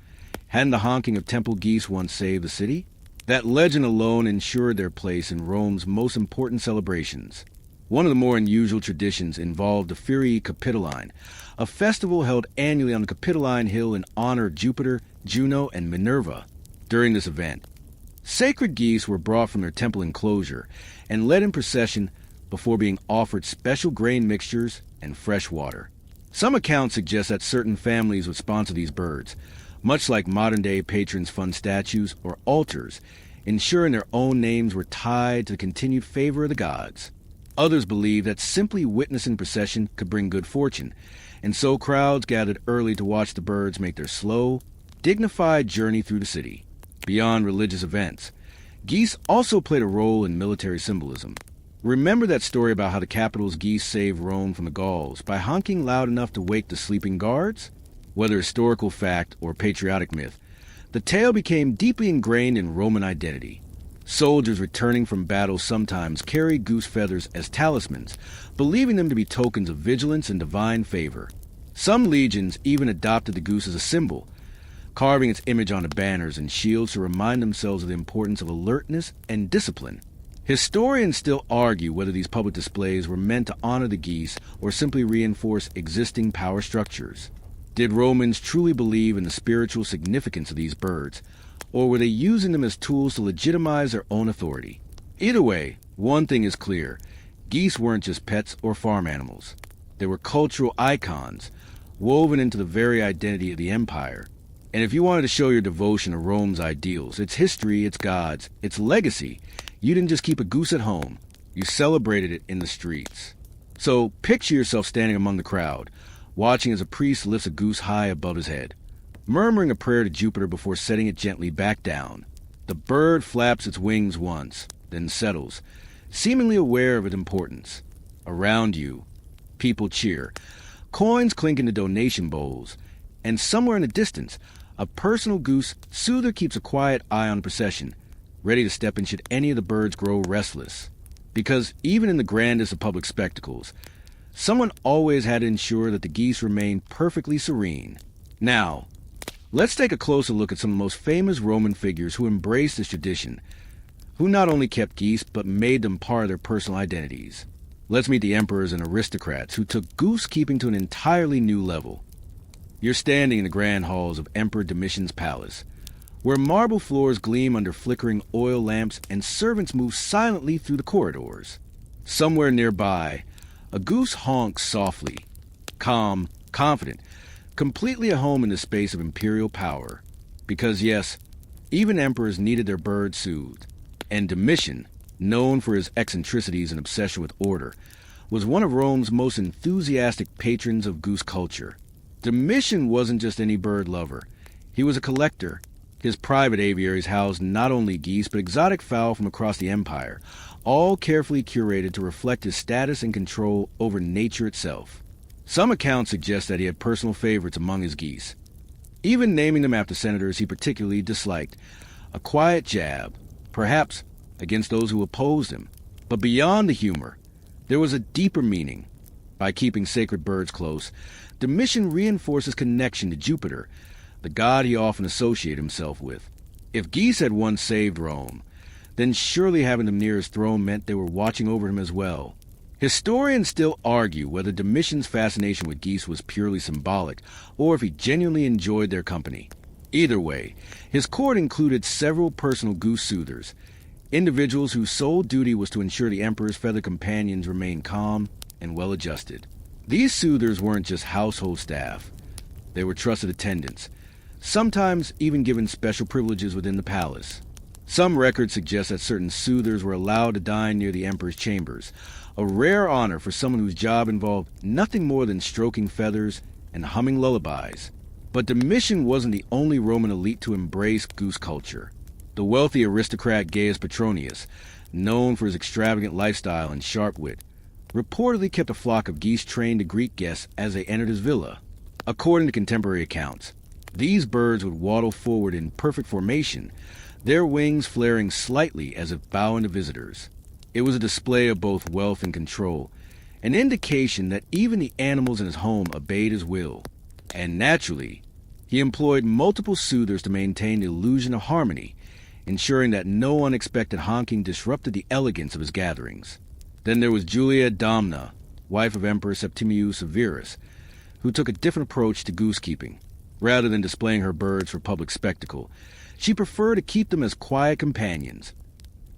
hadn't the honking of temple geese once saved the city? That legend alone ensured their place in Rome's most important celebrations. One of the more unusual traditions involved the Ferii Capitoline, a festival held annually on the Capitoline Hill in honor of Jupiter, Juno, and Minerva. During this event, sacred geese were brought from their temple enclosure and led in procession before being offered special grain mixtures and fresh water. Some accounts suggest that certain families would sponsor these birds, much like modern-day patrons fund statues or altars, ensuring their own names were tied to the continued favor of the gods. Others believed that simply witnessing procession could bring good fortune, and so crowds gathered early to watch the birds make their slow, dignified journey through the city. Beyond religious events, geese also played a role in military symbolism. Remember that story about how the capital's geese saved Rome from the Gauls by honking loud enough to wake the sleeping guards? Whether historical fact or patriotic myth, the tale became deeply ingrained in Roman identity. Soldiers returning from battle sometimes carried goose feathers as talismans, believing them to be tokens of vigilance and divine favor. Some legions even adopted the goose as a symbol, carving its image onto banners and shields to remind themselves of the importance of alertness and discipline. Historians still argue whether these public displays were meant to honor the geese or simply reinforce existing power structures. Did Romans truly believe in the spiritual significance of these birds, or were they using them as tools to legitimize their own authority? Either way, one thing is clear: geese weren't just pets or farm animals. They were cultural icons, woven into the very identity of the empire. And if you wanted to show your devotion to Rome's ideals, its history, its gods, its legacy, you didn't just keep a goose at home, you celebrated it in the streets. So picture yourself standing among the crowd, watching as a priest lifts a goose high above his head, murmuring a prayer to Jupiter before setting it gently back down. The bird flaps its wings once, then settles, seemingly aware of its importance. Around you, people cheer, coins clink into donation bowls, and somewhere in the distance, a personal goose soother keeps a quiet eye on the procession, ready to step in should any of the birds grow restless. Because even in the grandest of public spectacles, someone always had to ensure that the geese remained perfectly serene. Now, let's take a closer look at some of the most famous Roman figures who embraced this tradition, who not only kept geese but made them part of their personal identities. Let's meet the emperors and aristocrats who took goose keeping to an entirely new level. You're standing in the grand halls of Emperor Domitian's palace, where marble floors gleam under flickering oil lamps and servants move silently through the corridors. Somewhere nearby, a goose honks softly, calm, confident, completely at home in the space of imperial power. Because yes, even emperors needed their birds soothed. And Domitian, known for his eccentricities and obsession with order, was one of Rome's most enthusiastic patrons of goose culture. Domitian wasn't just any bird lover. He was a collector. His private aviaries housed not only geese but exotic fowl from across the empire, all carefully curated to reflect his status and control over nature itself. Some accounts suggest that he had personal favorites among his geese, even naming them after senators he particularly disliked, a quiet jab, perhaps against those who opposed him. But beyond the humor, there was a deeper meaning. By keeping sacred birds close, Domitian reinforced his connection to Jupiter, the god he often associated himself with. If geese had once saved Rome, then surely having them near his throne meant they were watching over him as well. Historians still argue whether Domitian's fascination with geese was purely symbolic, or if he genuinely enjoyed their company. Either way, his court included several personal goose soothers, individuals whose sole duty was to ensure the emperor's feathered companions remained calm and well-adjusted. These soothers weren't just household staff. They were trusted attendants, sometimes even given special privileges within the palace. Some records suggest that certain soothers were allowed to dine near the emperor's chambers, a rare honor for someone whose job involved nothing more than stroking feathers and humming lullabies. But Domitian wasn't the only Roman elite to embrace goose culture. The wealthy aristocrat Gaius Petronius, known for his extravagant lifestyle and sharp wit, reportedly kept a flock of geese trained to greet guests as they entered his villa. According to contemporary accounts, These birds would waddle forward in perfect formation, their wings flaring slightly as if bowing to visitors. It was a display of both wealth and control, an indication that even the animals in his home obeyed his will. And naturally, he employed multiple Soothers to maintain the illusion of harmony, ensuring that no unexpected honking disrupted the elegance of his gatherings. Then there was Julia Domna, wife of Emperor Septimius Severus, who took a different approach to goosekeeping. Rather than displaying her birds for public spectacle, she preferred to keep them as quiet companions,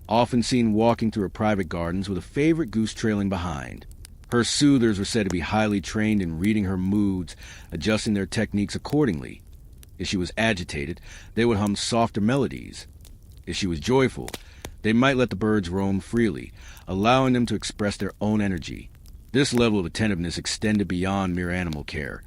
often seen walking through her private gardens with a favorite goose trailing behind. Her Soothers were said to be highly trained in reading her moods, adjusting their techniques accordingly. If she was agitated, they would hum softer melodies. If she was joyful, they might let the birds roam freely, allowing them to express their own energy. This level of attentiveness extended beyond mere animal care.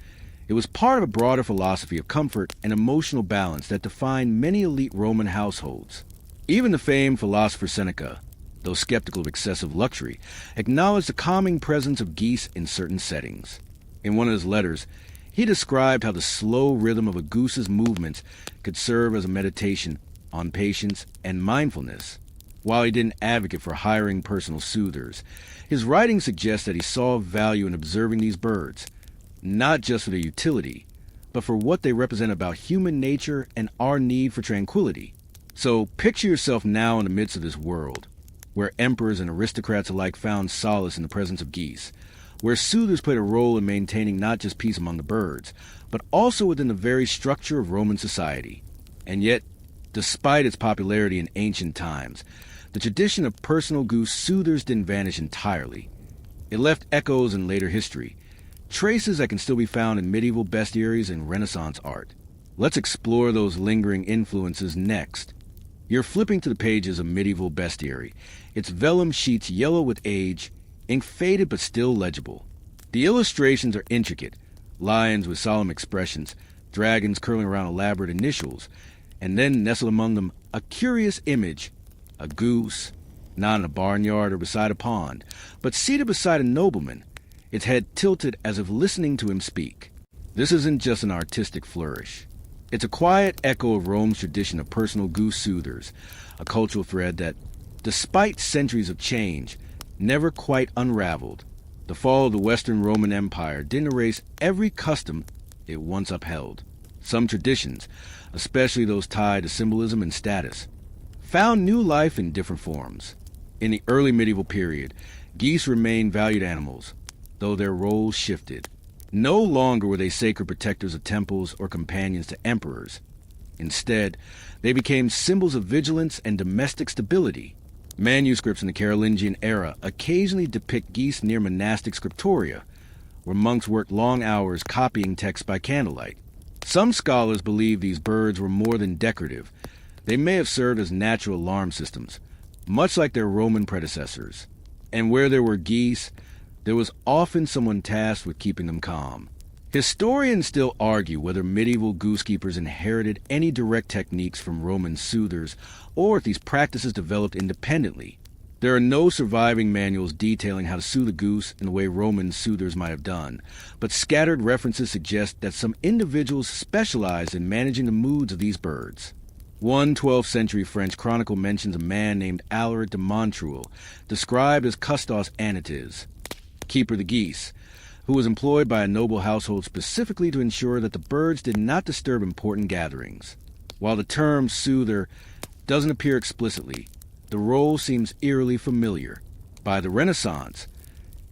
It was part of a broader philosophy of comfort and emotional balance that defined many elite Roman households. Even the famed philosopher Seneca, though skeptical of excessive luxury, acknowledged the calming presence of geese in certain settings. In one of his letters, he described how the slow rhythm of a goose's movements could serve as a meditation on patience and mindfulness. While he didn't advocate for hiring personal Soothers, his writing suggests that he saw value in observing these birds, not just for their utility, but for what they represent about human nature and our need for tranquility. So picture yourself now in the midst of this world, where emperors and aristocrats alike found solace in the presence of geese, where Soothers played a role in maintaining not just peace among the birds, but also within the very structure of Roman society. And yet, despite its popularity in ancient times, the tradition of personal goose Soothers didn't vanish entirely. It left echoes in later history, traces that can still be found in medieval bestiaries and Renaissance art. Let's explore those lingering influences next. You're flipping to the pages of medieval bestiary, its vellum sheets yellow with age, ink faded but still legible. The illustrations are intricate, lions with solemn expressions, dragons curling around elaborate initials, and then nestled among them a curious image, a goose, not in a barnyard or beside a pond, but seated beside a nobleman, its head tilted as if listening to him speak. This isn't just an artistic flourish. It's a quiet echo of Rome's tradition of personal goose Soothers, a cultural thread that, despite centuries of change, never quite unraveled. The fall of the Western Roman Empire didn't erase every custom it once upheld. Some traditions, especially those tied to symbolism and status, found new life in different forms. In the early medieval period, geese remained valued animals, though their roles shifted. No longer were they sacred protectors of temples or companions to emperors. Instead, they became symbols of vigilance and domestic stability. Manuscripts in the Carolingian era occasionally depict geese near monastic scriptoria, where monks worked long hours copying texts by candlelight. Some scholars believe these birds were more than decorative. They may have served as natural alarm systems, much like their Roman predecessors. And where there were geese, there was often someone tasked with keeping them calm. Historians still argue whether medieval goosekeepers inherited any direct techniques from Roman Soothers, or if these practices developed independently. There are no surviving manuals detailing how to soothe a goose in the way Roman Soothers might have done, but scattered references suggest that some individuals specialized in managing the moods of these birds. One 12th century French chronicle mentions a man named Alaric de Montreuil, described as Custos Anites, keeper of the geese, who was employed by a noble household specifically to ensure that the birds did not disturb important gatherings. While the term soother doesn't appear explicitly, the role seems eerily familiar. By the Renaissance,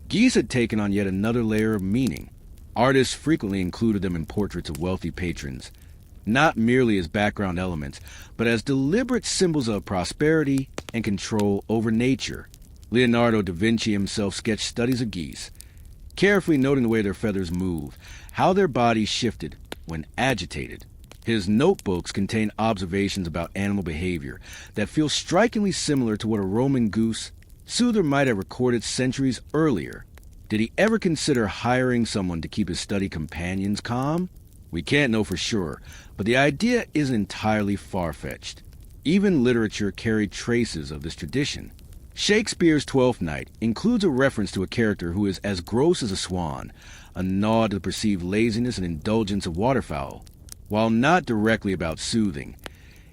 geese had taken on yet another layer of meaning. Artists frequently included them in portraits of wealthy patrons, not merely as background elements, but as deliberate symbols of prosperity and control over nature. Leonardo da Vinci himself sketched studies of geese, carefully noting the way their feathers moved, how their bodies shifted when agitated. His notebooks contain observations about animal behavior that feel strikingly similar to what a Roman goose Soother might have recorded centuries earlier. Did he ever consider hiring someone to keep his study companions calm? We can't know for sure, but the idea isn't entirely far-fetched. Even literature carried traces of this tradition. Shakespeare's Twelfth Night includes a reference to a character who is as gross as a swan, a nod to the perceived laziness and indulgence of waterfowl. While not directly about soothing,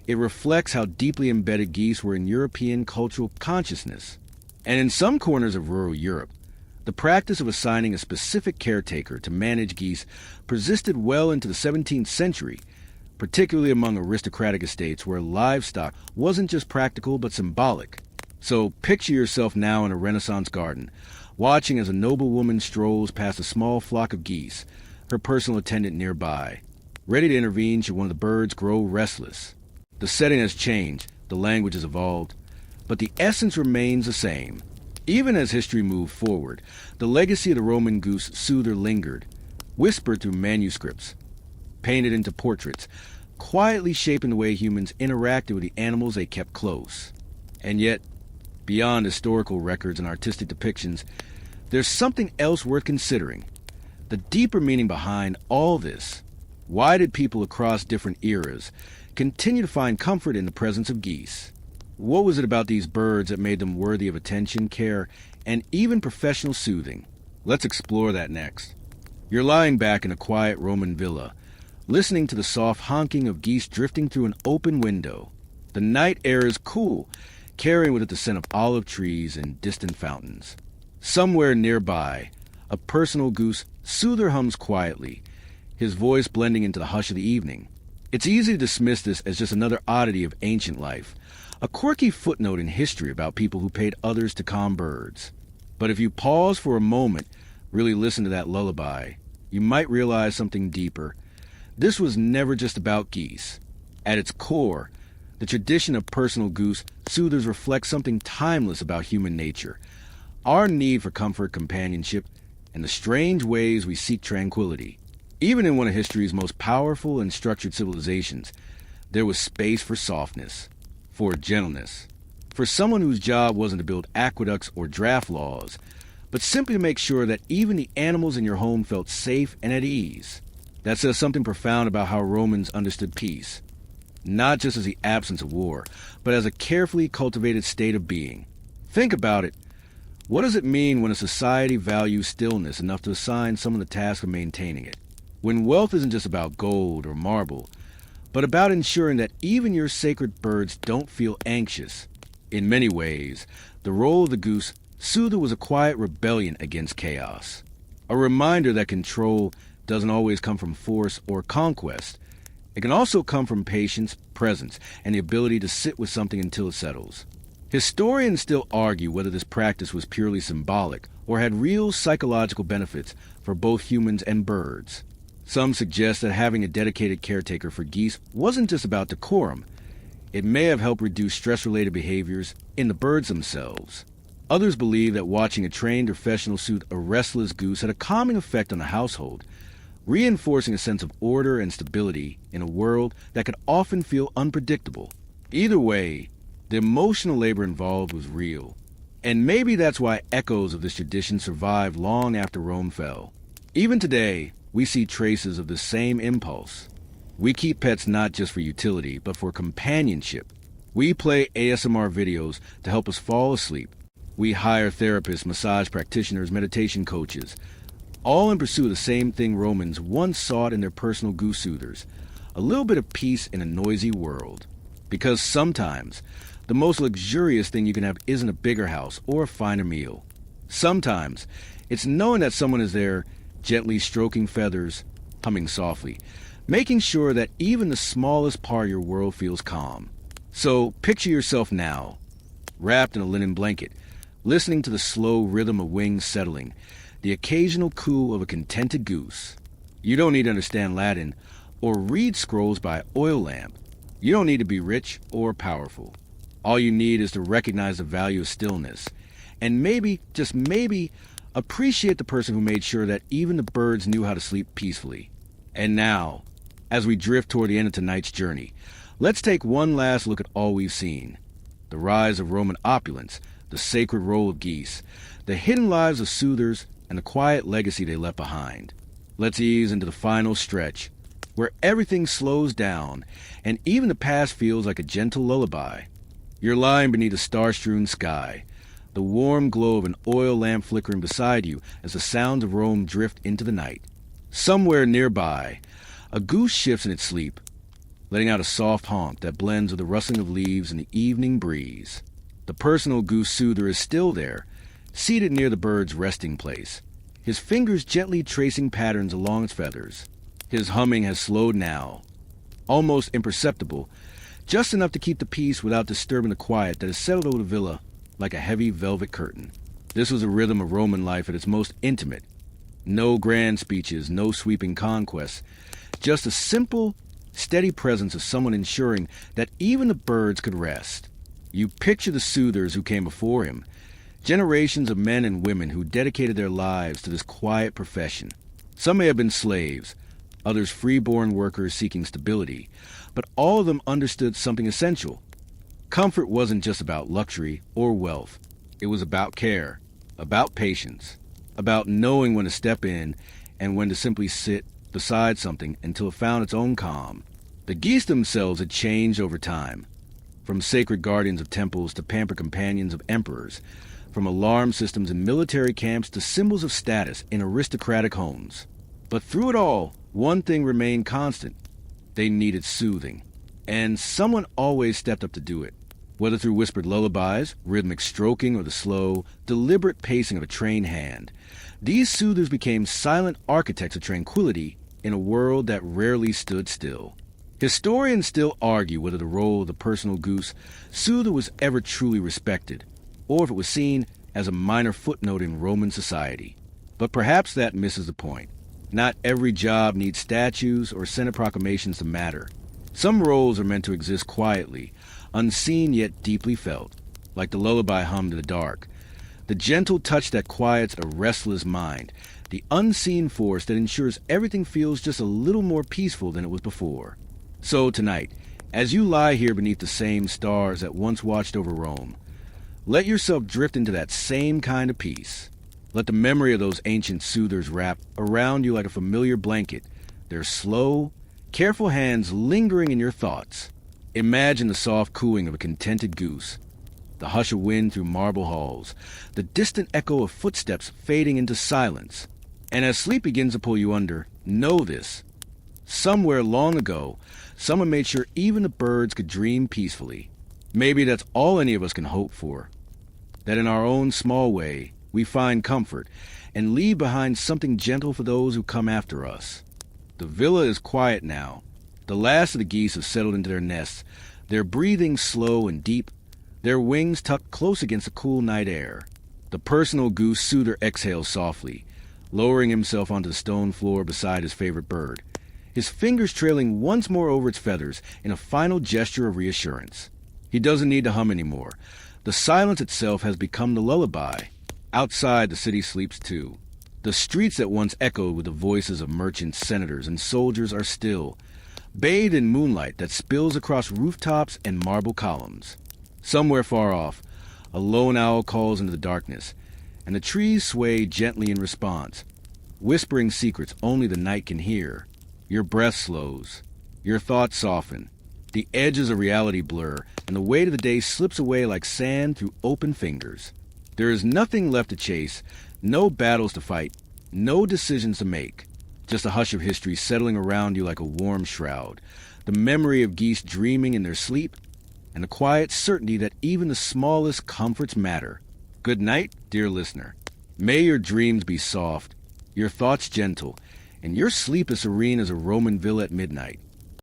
it reflects how deeply embedded geese were in European cultural consciousness. And in some corners of rural Europe, the practice of assigning a specific caretaker to manage geese persisted well into the 17th century, particularly among aristocratic estates where livestock wasn't just practical but symbolic. So picture yourself now in a Renaissance garden, watching as a noblewoman strolls past a small flock of geese, her personal attendant nearby, ready to intervene should one of the birds grow restless. The setting has changed, the language has evolved, but the essence remains the same. Even as history moved forward, the legacy of the Roman goose soother lingered, whispered through manuscripts, painted into portraits, quietly shaping the way humans interacted with the animals they kept close. And yet, beyond historical records and artistic depictions, there's something else worth considering. The deeper meaning behind all this. Why did people across different eras continue to find comfort in the presence of geese? What was it about these birds that made them worthy of attention, care, and even professional soothing? Let's explore that next. You're lying back in a quiet Roman villa, listening to the soft honking of geese drifting through an open window. The night air is cool, carrying with it the scent of olive trees and distant fountains. Somewhere nearby, a personal goose soother hums quietly, his voice blending into the hush of the evening. It's easy to dismiss this as just another oddity of ancient life, a quirky footnote in history about people who paid others to calm birds. But if you pause for a moment, really listen to that lullaby, you might realize something deeper. This was never just about geese. At its core, the tradition of personal goose soothers reflects something timeless about human nature, our need for comfort, companionship, and the strange ways we seek tranquility. Even in one of history's most powerful and structured civilizations, there was space for softness, for gentleness, for someone whose job wasn't to build aqueducts or draft laws, but simply to make sure that even the animals in your home felt safe and at ease. That says something profound about how Romans understood peace, not just as the absence of war, but as a carefully cultivated state of being. Think about it. What does it mean when a society values stillness enough to assign someone the task of maintaining it? When wealth isn't just about gold or marble, but about ensuring that even your sacred birds don't feel anxious. In many ways, the role of the goose soother was a quiet rebellion against chaos, a reminder that control doesn't always come from force or conquest. It can also come from patience, presence, and the ability to sit with something until it settles. Historians still argue whether this practice was purely symbolic or had real psychological benefits for both humans and birds. Some suggest that having a dedicated caretaker for geese wasn't just about decorum. It may have helped reduce stress-related behaviors in the birds themselves. Others believe that watching a trained professional soothe a restless goose had a calming effect on the household, reinforcing a sense of order and stability in a world that could often feel unpredictable. Either way, the emotional labor involved was real, and maybe that's why echoes of this tradition survived long after Rome fell. Even today, we see traces of the same impulse. We keep pets not just for utility, but for companionship. We play ASMR videos to help us fall asleep. We hire therapists, massage practitioners, meditation coaches, all in pursuit of the same thing Romans once sought in their personal goose soothers, a little bit of peace in a noisy world. Because sometimes, the most luxurious thing you can have isn't a bigger house or a finer meal. Sometimes, it's knowing that someone is there, gently stroking feathers, humming softly, making sure that even the smallest part of your world feels calm. So picture yourself now, wrapped in a linen blanket, listening to the slow rhythm of wings settling, the occasional coo of a contented goose. You don't need to understand Latin or read scrolls by oil lamp. You don't need to be rich or powerful. All you need is to recognize the value of stillness, and maybe, just maybe, appreciate the person who made sure that even the birds knew how to sleep peacefully. And now, as we drift toward the end of tonight's journey, let's take one last look at all we've seen. The rise of Roman opulence, the sacred role of geese, the hidden lives of soothers, and the quiet legacy they left behind. Let's ease into the final stretch, where everything slows down, and even the past feels like a gentle lullaby. You're lying beneath a star-strewn sky, the warm glow of an oil lamp flickering beside you as the sounds of Rome drift into the night. Somewhere nearby, A goose shifts in its sleep, letting out a soft honk that blends with the rustling of leaves in the evening breeze. The personal goose soother is still there, seated near the bird's resting place, his fingers gently tracing patterns along its feathers. His humming has slowed now, almost imperceptible, just enough to keep the peace without disturbing the quiet that has settled over the villa like a heavy velvet curtain. This was a rhythm of Roman life at its most intimate. No grand speeches, no sweeping conquests, just a simple, steady presence of someone ensuring that even the birds could rest. You picture the Soothers who came before him, generations of men and women who dedicated their lives to this quiet profession. Some may have been slaves, others freeborn workers seeking stability, but all of them understood something essential. Comfort wasn't just about luxury or wealth. It was about care, about patience, about knowing when to step in and when to simply sit beside something until it found its own calm. The geese themselves had changed over time, from sacred guardians of temples to pampered companions of emperors, from alarm systems in military camps to symbols of status in aristocratic homes. But through it all, one thing remained constant. They needed soothing, and someone always stepped up to do it. Whether through whispered lullabies, rhythmic stroking, or the slow, deliberate pacing of a trained hand, these soothers became silent architects of tranquility in a world that rarely stood still. Historians still argue whether the role of the personal goose soother was ever truly respected, or if it was seen as a minor footnote in Roman society. But perhaps that misses the point. Not every job needs statues or Senate proclamations to matter. Some roles are meant to exist quietly, unseen yet deeply felt, like the lullaby hummed in the dark, the gentle touch that quiets a restless mind, the unseen force that ensures everything feels just a little more peaceful than it was before. So tonight, as you lie here beneath the same stars that once watched over Rome, let yourself drift into that same kind of peace. Let the memory of those ancient soothers wrap around you like a familiar blanket, their slow, careful hands lingering in your thoughts. Imagine the soft cooing of a contented goose, the hush of wind through marble halls, the distant echo of footsteps fading into silence. And as sleep begins to pull you under, know this. Somewhere long ago, someone made sure even the birds could dream peacefully. Maybe that's all any of us can hope for. That in our own small way, we find comfort and leave behind something gentle for those who come after us. The villa is quiet now. The last of the geese have settled into their nests, their breathing slow and deep, their wings tucked close against the cool night air. The personal goose soother exhales softly, lowering himself onto the stone floor beside his favorite bird, his fingers trailing once more over its feathers in a final gesture of reassurance. He doesn't need to hum anymore. The silence itself has become the lullaby. Outside, the city sleeps too. The streets that once echoed with the voices of merchants, senators, and soldiers are still, bathed in moonlight that spills across rooftops and marble columns. Somewhere far off, a lone owl calls into the darkness, and the trees sway gently in response, whispering secrets only the night can hear. Your breath slows, your thoughts soften, the edges of reality blur, and the weight of the day slips away like sand through open fingers. There is nothing left to chase, no battles to fight, no decisions to make. Just a hush of history settling around you like a warm shroud, the memory of geese dreaming in their sleep, and the quiet certainty that even the smallest comforts matter. Good night, dear listener. May your dreams be soft, your thoughts gentle, and your sleep as serene as a Roman villa at midnight.